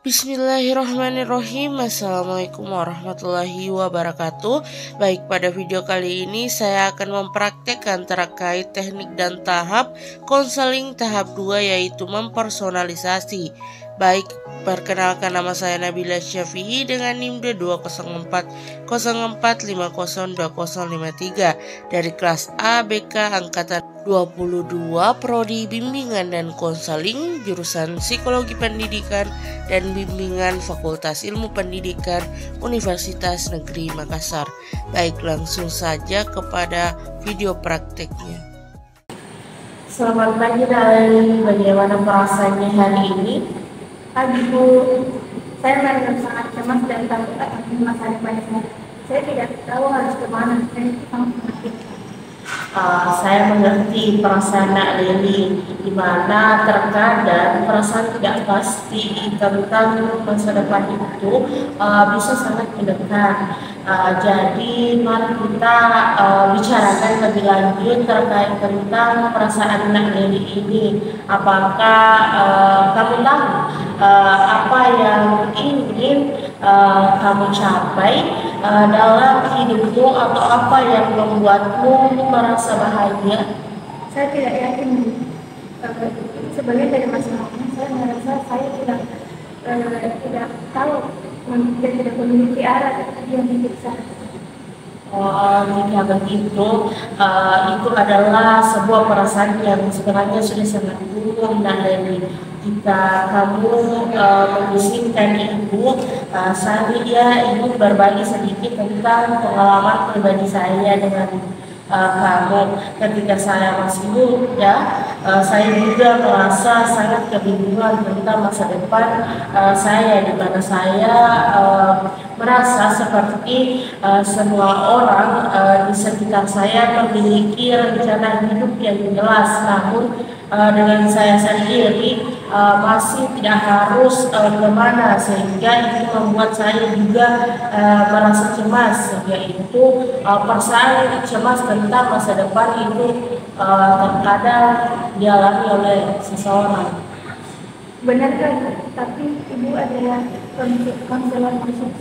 Bismillahirrahmanirrahim. Assalamualaikum warahmatullahi wabarakatuh. Baik, pada video kali ini saya akan mempraktekkan terkait teknik dan tahap konseling tahap 2, yaitu mempersonalisasi. Baik, perkenalkan, nama saya Nabila Syafi'i dengan NIM 20404502053 dari kelas A BK angkatan 22, prodi bimbingan dan konseling, jurusan psikologi pendidikan dan bimbingan Fakultas Ilmu Pendidikan Universitas Negeri Makassar. Baik, langsung saja kepada video prakteknya. Selamat pagi Naleli, bagaimana perasaannya hari ini? Pagi Bu, saya merasa sangat cemas dan takut akan masa depan saya. Saya tidak tahu harus kemana, saya sangat menakutkan. Saya mengerti perasaan Nak Leli, di mana terkadang perasaan tidak pasti tentang masa depan itu bisa sangat mendekat. Jadi mari kita bicarakan lebih lanjut terkait tentang perasaan Nak Leli ini. Apakah kamu tahu apa yang ingin kamu capai dalam hidupmu, atau apa yang membuatmu merasa bahagia? Saya tidak yakin. Sebagian dari masalahnya saya merasa saya tidak tahu dan tidak memiliki arah yang hidup saya. Jika begitu, itu adalah sebuah perasaan yang sebenarnya sudah sangat umum, Nak Leli. Jika kamu mengizinkan ibu, saya ingin berbagi sedikit tentang pengalaman pribadi saya dengan kamu. Ketika saya masih muda, saya juga merasa sangat kebingungan tentang masa depan saya, di mana saya merasa seperti semua orang di sekitar saya memiliki rencana hidup yang jelas, namun dengan saya sendiri masih tidak harus kemana, sehingga itu membuat saya juga merasa cemas, yaitu perasaan cemas tentang masa depan itu terkadang dialami oleh seseorang. Benarkah? Tapi ibu adalah konselor khusus.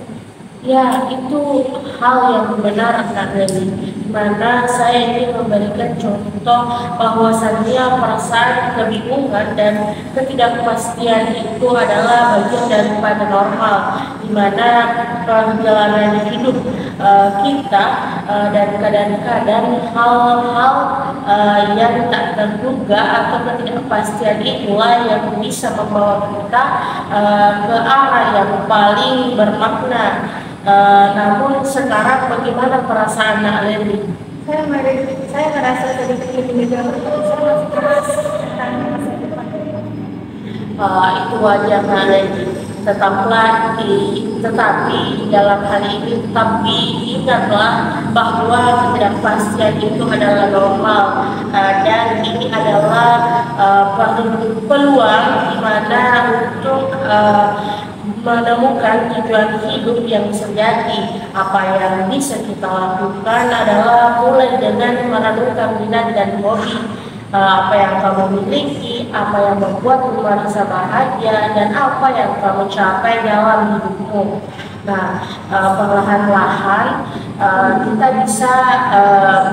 Ya, itu hal yang benar, Kak Leli, di mana saya ingin memberikan contoh bahwasannya perasaan kebingungan dan ketidakpastian itu adalah bagian daripada normal, di mana perjalanan hidup kita dan kadang-kadang hal-hal yang tak terduga atau ketidakpastian itulah yang bisa membawa kita ke arah yang paling bermakna. Namun sekarang bagaimana perasaan Nak Leli? Saya merasa sedikit lebih jauh. Saya masih keras tentang masa depan. Itu wajar, Nak Leli. Tetapi dalam hal ini ingatlah bahwa ketidakpastian itu adalah normal, dan ini adalah peluang di mana untuk menemukan tujuan hidup yang sejati. Apa yang bisa kita lakukan adalah mulai dengan merenungkan minat dan hobi, apa yang kamu miliki, apa yang membuatmu merasa bahagia, dan apa yang kamu capai dalam hidupmu. Nah, perlahan-lahan kita bisa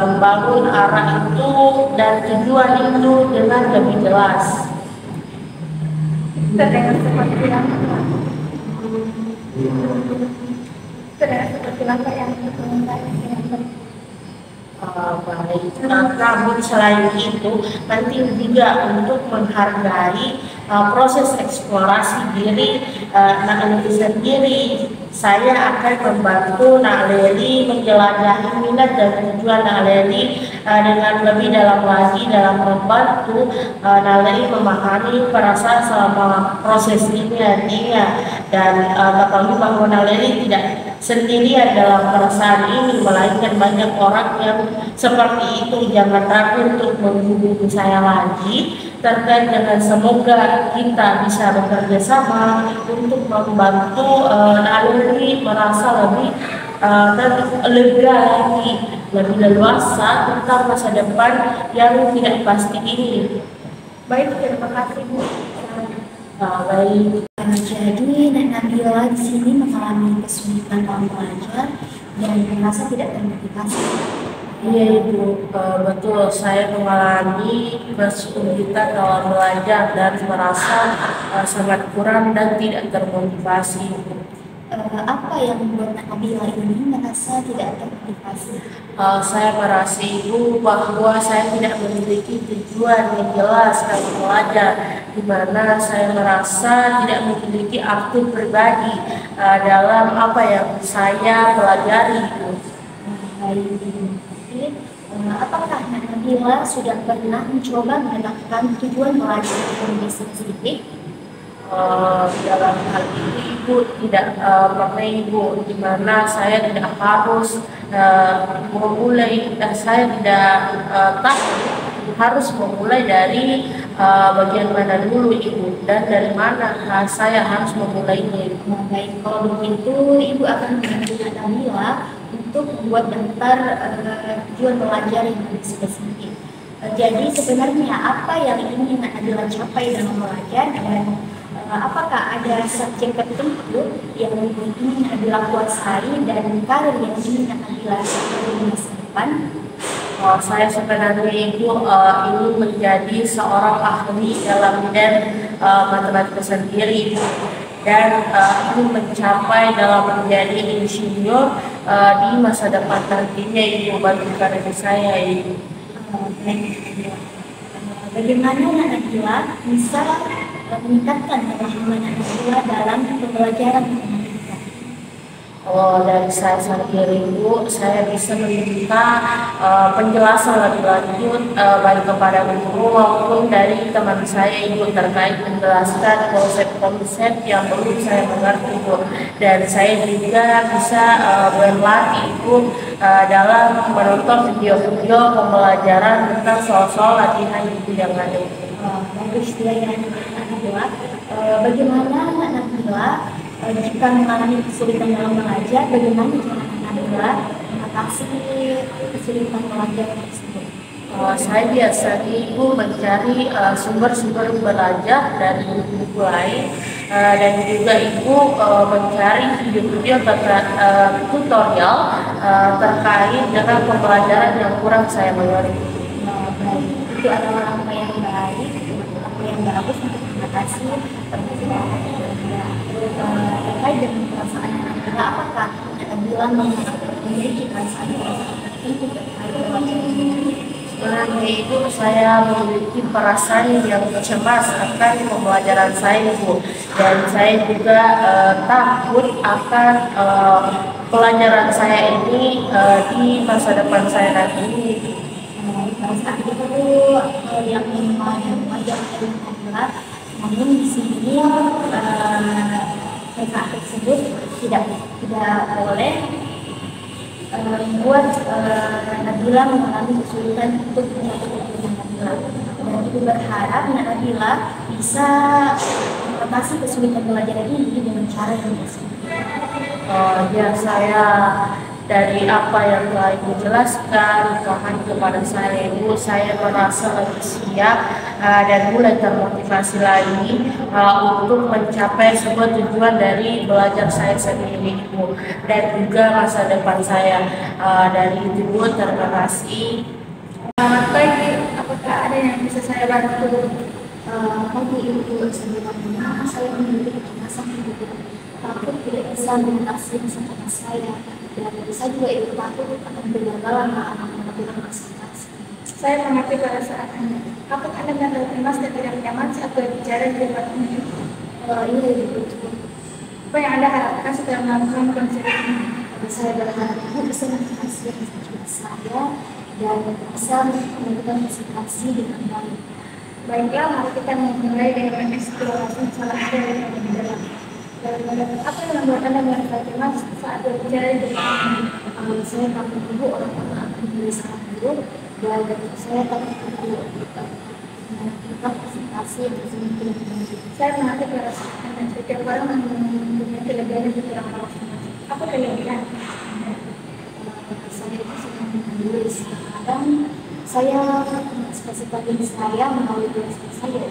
membangun arah itu dan tujuan itu dengan lebih jelas. Terdengar seperti langkah yang baik. Namun selain itu penting juga untuk menghargai proses eksplorasi diri Nak Leli sendiri. Saya akan membantu Nak Leli menjelajahi minat dan tujuan Nak Leli dengan lebih dalam lagi, dalam membantu Nak Leli memahami perasaan selama proses ini nantinya, dan ketahui bahwa Nak Leli tidak sendirian dalam perasaan ini, melainkan banyak orang yang seperti itu. Jangan ragu untuk menghubungi saya lagi terkait dengan, semoga kita bisa bekerja sama untuk membantu Nak Leli merasa lebih lega lagi, lebih leluasa tentang masa depan yang tidak pasti ini. Baik, terima kasih Bu. Baik. Jadi Nabila di sini mengalami kesulitan dalam belajar dan merasa tidak termotivasi. Iya Ibu, betul. Saya mengalami kesulitan dalam belajar dan merasa sangat kurang dan tidak termotivasi. Apa yang membuat Nabila ini merasa tidak termotivasi? Saya merasa Ibu bahwa saya tidak memiliki tujuan yang jelas dalam belajar, di mana saya merasa tidak memiliki arti pribadi dalam apa yang saya pelajari Ibu. Apakah Nabila sudah pernah mencoba menetapkan tujuan belajar yang spesifik? Dalam hal ini Ibu tidak pernah Ibu, di mana saya tidak harus memulai, saya tidak tahu harus memulai dari bagian mana dulu Ibu dan dari mana saya harus memulainya. Baik, kalau begitu Ibu akan membantu Nabila untuk membuat daftar tujuan belajar yang lebih spesifik. Jadi sebenarnya apa yang ingin Nabila capai dalam belajar dan apakah ada subjek tertentu yang ingin Nabila kuasai dan karir yang ingin Nabila capai di masa depan? Saya sebenarnya Ibu ingin menjadi seorang ahli dalam bidang matematika sendiri dan ingin mencapai dalam menjadi insinyur di masa depan nantinya Ibu, bagi karir saya Ibu. Bagaimana Nabila bisa meningkatkan pemahaman Nabila dalam pembelajaran matematika? Dari saya sendiri Ibu, saya bisa meminta penjelasan lebih lanjut baik kepada guru maupun dari teman saya Ibu terkait menjelaskan konsep-konsep yang belum saya mengerti Ibu, dan saya juga bisa berlatih Ibu dalam menonton video-video pembelajaran tentang soal-soal latihan Ibu yang ada. Bagus ya Nabila. Bagaimana Nabila jika mengalami kesulitan dalam belajar, bagaimana cara Nabila mengatasi kesulitan belajar tersebut? Saya biasanya Ibu mencari sumber-sumber belajar dari buku lain dan juga Ibu mencari video-video tutorial terkait dengan pembelajaran yang kurang saya mengerti. Baik, itu adalah apa yang baik, apa yang bagus untuk mengatasi permasalahan belajar. Terkait dengan perasaan Nabila, apakah Nabila memiliki perasaan tertentu terkait belajar ini? Sebenarnya Ibu, saya memiliki perasaan yang cemas akan pembelajaran saya Ibu, dan saya juga takut akan pelajaran saya ini di masa depan saya nanti. Perasaan itu yang wajar dari Nabila, namun di sini perasaan tersebut tidak boleh membuat Nabila mengalami kesulitan untuk mencapai tujuan Nabila. Dan Ibu berharap Nabila bisa mengatasi kesulitan belajar ini dengan cara yang positif. Ya, saya dari apa yang telah Ibu jelaskan kepada saya Ibu, saya merasa lebih siap dan mulai termotivasi lagi untuk mencapai sebuah tujuan dari belajar saya sendiri Ibu, dan juga masa depan saya. Dari itu Ibu, terima kasih. Selamat pagi, apakah ada yang bisa saya bantu? Pagi Ibu, sebelumnya saya memiliki kecemasan Ibu, takut tidak bisa mengatasi masalah saya, dan saya juga Ibu takut akan bergagalan melakukan presentasi. Saya mengerti perasaan Anda. Apakah Anda merasa cemas dan tidak nyaman saat berbicara di tempat ini? Iya Ibu. Apa yang Anda harapkan setelah melakukan konser ini? Saya berharap Ibu bisa mengatasi rasa saya dan bisa melakukan presentasi dengan baik. Baiklah, mari kita memulai dengan mengeksplorasi masalah Anda yang lebih dalam. Apa yang membuat Anda merasa cemas saat berbicara di depan ini? Saya takut Ibu orang-orang akan menyesal dulu, dan saya takut Ibu melakukan presentasi yang tidak baik. Saya mengerti perasaan Anda. Setiap orang mempunyai kelebihan dan kekurangan masing-masing. Apa kelebihan? Saya itu suka menulis. Kadang saya mengekspresikan diri saya melalui tulisan saya.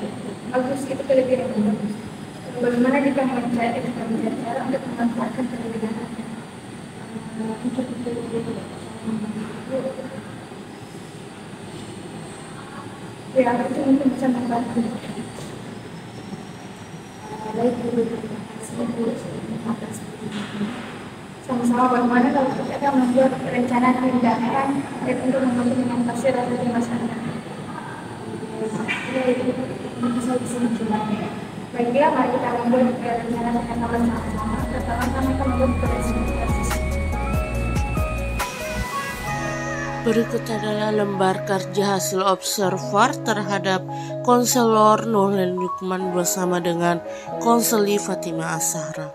Bagus, itu kelebihan yang bagus. Bagaimana jika mencapai cara untuk itu ya itu mungkin bisa membantu. Baik dulu, sama-sama. Bagaimana kalau kita membuat rencana tindakan dan untuk mengimplementasi di masyarakat? Bisa dicoba. Baiklah, mari kita membuat rencana tindakan bersama-sama. Pertama kami akan membuat presentasi. Berikut adalah lembar kerja hasil observer terhadap konselor Nurlen Lukman bersama dengan konseli Fatimah Azhara.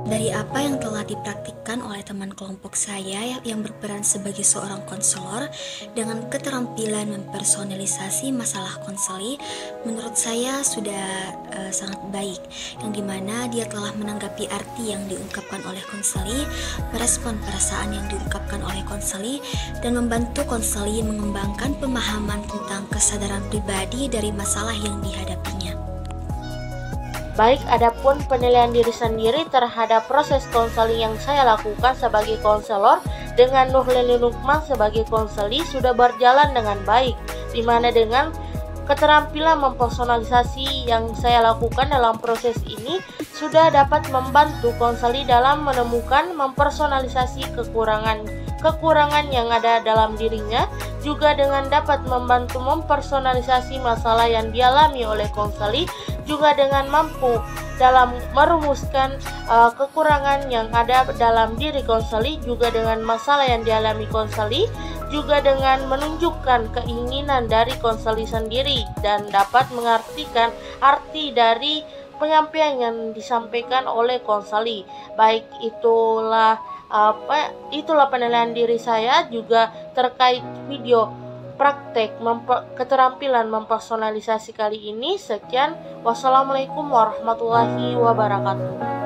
Dari apa yang telah dipraktikkan oleh teman kelompok saya yang berperan sebagai seorang konselor dengan keterampilan mempersonalisasi masalah konseli, menurut saya sudah sangat baik, yang dimana dia telah menanggapi arti yang diungkapkan oleh konseli, merespon perasaan yang diungkapkan oleh konseli, dan membantu konseli mengembangkan pemahaman tentang kesadaran pribadi dari masalah yang dihadapinya. Baik, adapun penilaian diri sendiri terhadap proses konseling yang saya lakukan sebagai konselor dengan Nurlen Lukman sebagai konseli sudah berjalan dengan baik, di mana dengan keterampilan mempersonalisasi yang saya lakukan dalam proses ini sudah dapat membantu konseli dalam menemukan mempersonalisasi kekurangan yang ada dalam dirinya, juga dengan dapat membantu mempersonalisasi masalah yang dialami oleh konseli, juga dengan mampu dalam merumuskan kekurangan yang ada dalam diri konseli, juga dengan masalah yang dialami konseli, juga dengan menunjukkan keinginan dari konseli sendiri dan dapat mengartikan arti dari penyampaian yang disampaikan oleh konseli. Baik, itulah penilaian diri saya juga terkait video praktek keterampilan mempersonalisasi kali ini. Sekian, wassalamualaikum warahmatullahi wabarakatuh.